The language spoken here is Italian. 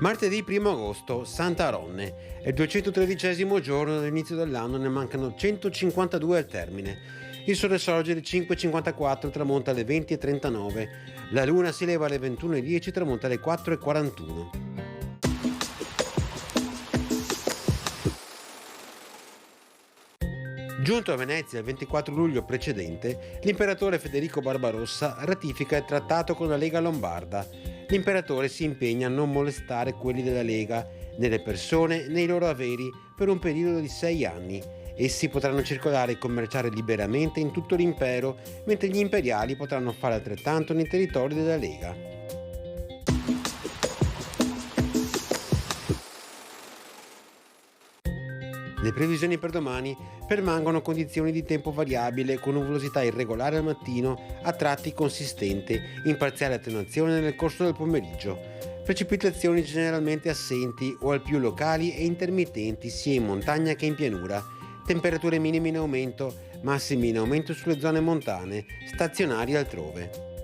Martedì 1 agosto, Santa Ronne. È il 213° giorno dall'inizio dell'anno, ne mancano 152 al termine. Il sole sorge alle 5:54, tramonta alle 20:39. La luna si leva alle 21:10, tramonta alle 4:41. Giunto a Venezia il 24 luglio precedente, l'imperatore Federico Barbarossa ratifica il trattato con la Lega Lombarda. L'imperatore si impegna a non molestare quelli della Lega, né le persone né i loro averi, per un periodo di 6 anni. Essi potranno circolare e commerciare liberamente in tutto l'impero, mentre gli imperiali potranno fare altrettanto nei territori della Lega. Le previsioni per domani permangono condizioni di tempo variabile con nuvolosità irregolare al mattino, a tratti consistente, in parziale attenuazione nel corso del pomeriggio. Precipitazioni generalmente assenti o al più locali e intermittenti sia in montagna che in pianura. Temperature minime in aumento, massimi in aumento sulle zone montane, stazionari altrove.